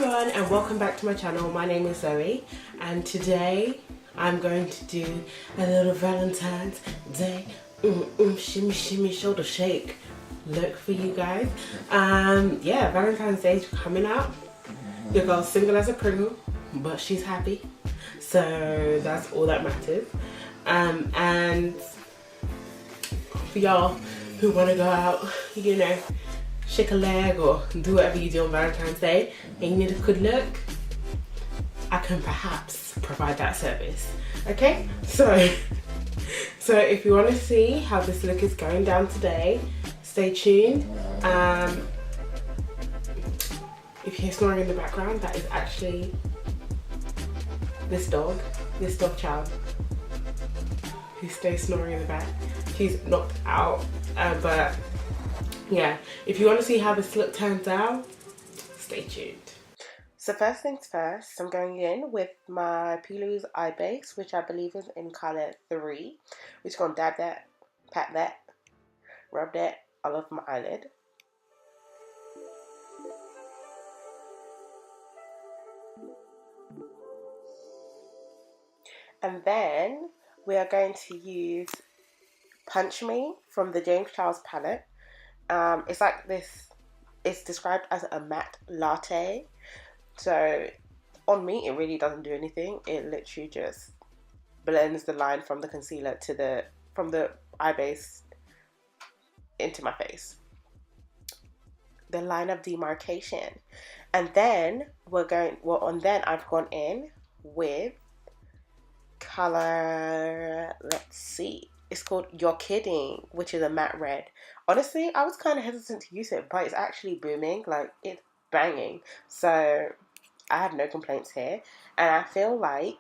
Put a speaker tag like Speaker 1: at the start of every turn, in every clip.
Speaker 1: everyone and welcome back to my channel. My name is Zoe and today I'm going to do a little Valentine's Day shimmy shimmy shoulder shake look for you guys. Yeah, Valentine's Day is coming up. Your girl's single as a Pringle, but she's happy, so that's all that matters. And for y'all who want to go out, you know, shake a leg or do whatever you do on Valentine's Day and you need a good look, I can perhaps provide that service. Okay, so if you want to see how this look is going down today, stay tuned. If you hear snoring in the background, that is actually this dog child who stays snoring in the back. She's knocked out, but yeah, if you want to see how this look turns out, stay tuned. So first things first, I'm going in with my P. Louise eye base, which I believe is in colour 3. We're just going to dab that, pat that, rub that all over my eyelid. And then we are going to use Punch Me from the James Charles palette. It's like this, it's described as a matte latte. So on me, it really doesn't do anything. It literally just blends the line from the concealer to from the eye base into my face. The line of demarcation. And then I've gone in with color, let's see, it's called You're Kidding, which is a matte red. Honestly, I was kind of hesitant to use it, but it's actually booming, like it's banging. So I have no complaints here. And I feel like,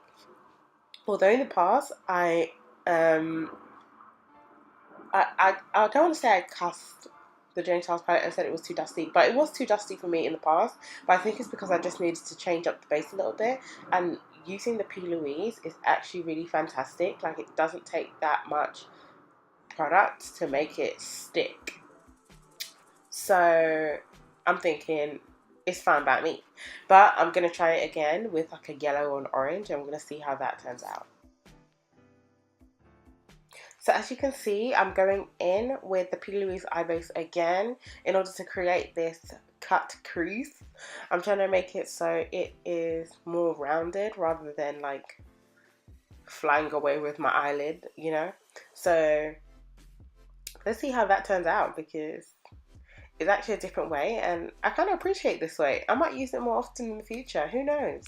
Speaker 1: although in the past I don't want to say I cussed the James Charles palette and said it was too dusty, but it was too dusty for me in the past. But I think it's because I just needed to change up the base a little bit, and using the P. Louise is actually really fantastic. Like, it doesn't take that much product to make it stick. So I'm thinking it's fine by me. But I'm going to try it again with like a yellow or an orange, and I'm going to see how that turns out. So as you can see, I'm going in with the P. Louise eye base again in order to create this cut crease. I'm trying to make it so it is more rounded rather than like flying away with my eyelid, you know. So let's see how that turns out, because it's actually a different way and I kind of appreciate this way. I might use it more often in the future, who knows.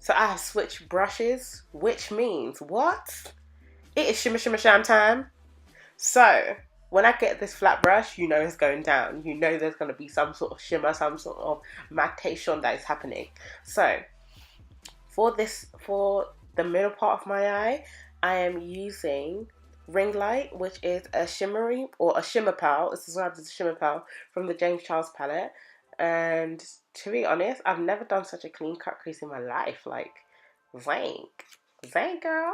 Speaker 1: So I have switched brushes, which means what? It is shimmer shimmer sham time. So when I get this flat brush, you know it's going down. You know there's going to be some sort of shimmer, some sort of mattation that is happening. So for the middle part of my eye, I am using Ring Light, which is a shimmery or a shimmer pal. It's described as a shimmer pal from the James Charles palette. And to be honest, I've never done such a clean cut crease in my life. Like, zang girl.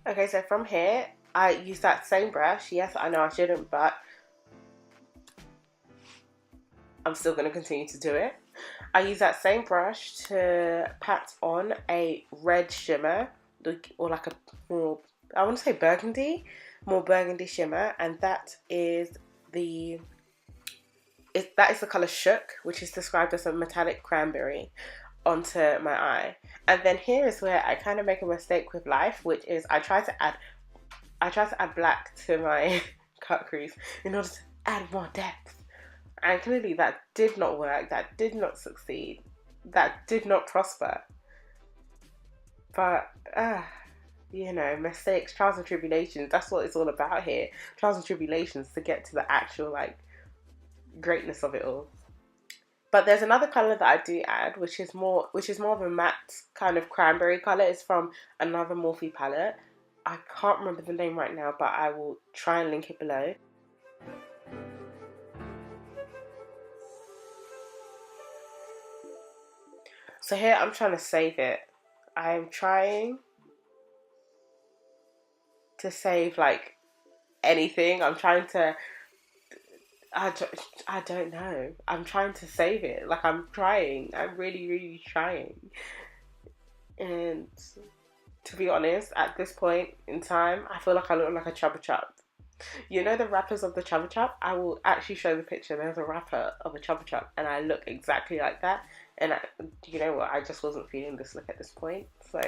Speaker 1: Okay, so from here, I use that same brush. Yes, I know I shouldn't, but I'm still going to continue to do it. I use that same brush to pat on a red shimmer, or like a more, I want to say burgundy, more burgundy shimmer, and that is the color Shook, which is described as a metallic cranberry, onto my eye. And then here is where I kind of make a mistake with life, which is I try to add black to my cut crease in order to add more depth. And clearly that did not work, that did not succeed, that did not prosper. But, you know, mistakes, trials and tribulations, that's what it's all about here. Trials and tribulations to get to the actual, like, greatness of it all. But there's another colour that I do add, which is more of a matte kind of cranberry colour. It's from another Morphe palette. I can't remember the name right now, but I will try and link it below. So here I'm trying to save it. I'm trying to save like anything. I'm trying to, I don't know. I'm trying to save it. Like I'm trying. I'm really, really trying. And to be honest, at this point in time, I feel like I look like a Chubba Chub. You know the rappers of the Chubba Chub? I will actually show the picture. There's a rapper of a Chubba Chub and I look exactly like that. And you know what? I just wasn't feeling this look at this point. So,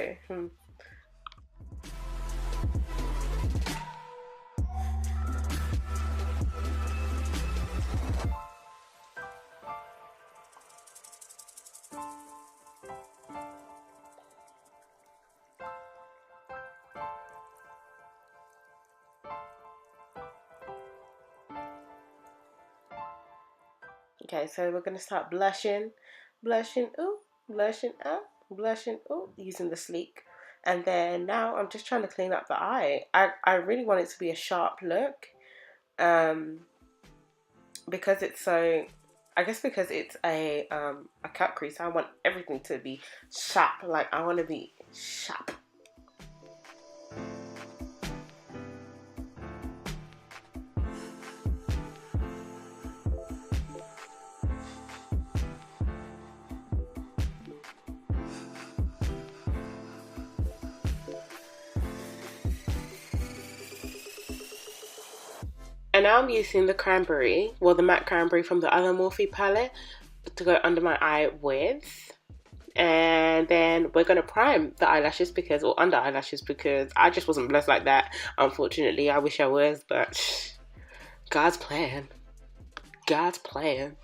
Speaker 1: okay, so we're going to start blushing, ooh, blushing up, blushing, ooh, using the sleek. And then now I'm just trying to clean up the eye. I really want it to be a sharp look. Because it's so, I guess because it's a cut crease, I want everything to be sharp. Like I want to be sharp. And now I'm using the cranberry, well the matte cranberry from the other Morphe palette to go under my eye with. And then we're going to prime the eyelashes or under eyelashes because I just wasn't blessed like that. Unfortunately, I wish I was, but God's plan. God's plan.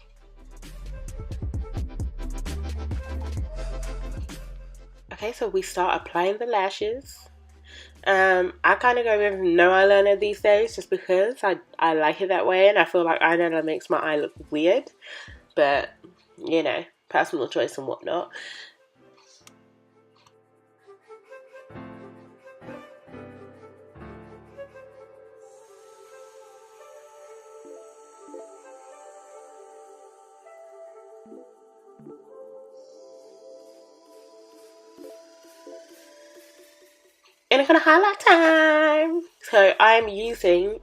Speaker 1: Okay, so we start applying the lashes. I kind of go with no eyeliner these days just because I like it that way and I feel like eyeliner makes my eye look weird, but you know, personal choice and whatnot. And it's gonna highlight time. So I'm using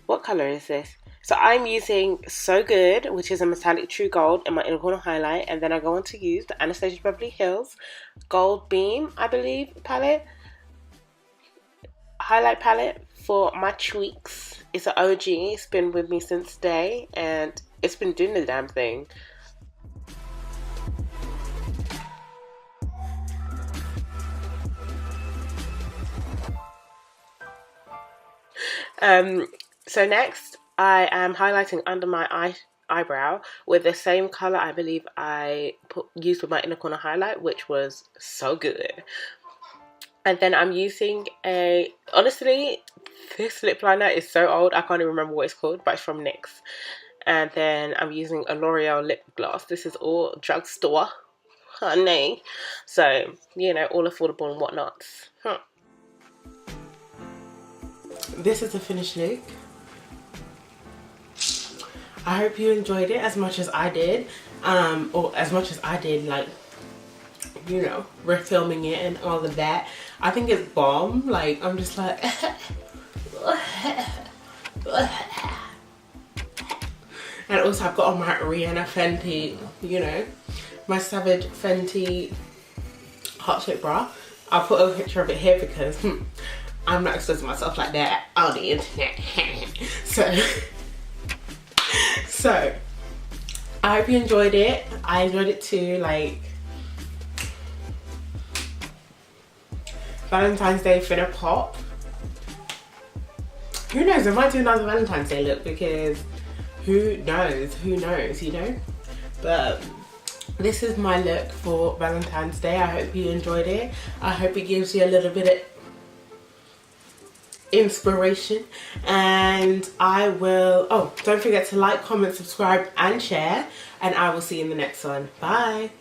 Speaker 1: what color is this? So I'm using So Good, which is a metallic true gold in my inner corner highlight, and then I go on to use the Anastasia Beverly Hills Gold Beam, I believe, highlight palette for my cheeks. It's an OG. It's been with me since day, and it's been doing the damn thing. So next I am highlighting under my eyebrow with the same color I believe I used with my inner corner highlight, which was So Good. And then I'm using honestly, this lip liner is so old, I can't even remember what it's called, but it's from NYX. And then I'm using a L'Oreal lip gloss. This is all drugstore, honey. So, you know, all affordable and whatnot. This is the finished look. I hope you enjoyed it as much as I did, or as much as I did, like, you know, refilming it and all of that. I think it's bomb. Like, I'm just like and also I've got on my Rihanna Fenty, you know, my Savage Fenty heart-shaped bra. I'll put a picture of it here because I'm not exposing myself like that on the internet. So I hope you enjoyed it. I enjoyed it too. Like, Valentine's Day finna pop. Who knows, I might do another Valentine's Day look because who knows, you know? But this is my look for Valentine's Day. I hope you enjoyed it. I hope it gives you a little bit of inspiration, and I will, oh, don't forget to like, comment, subscribe and share, and I will see you in the next one. Bye.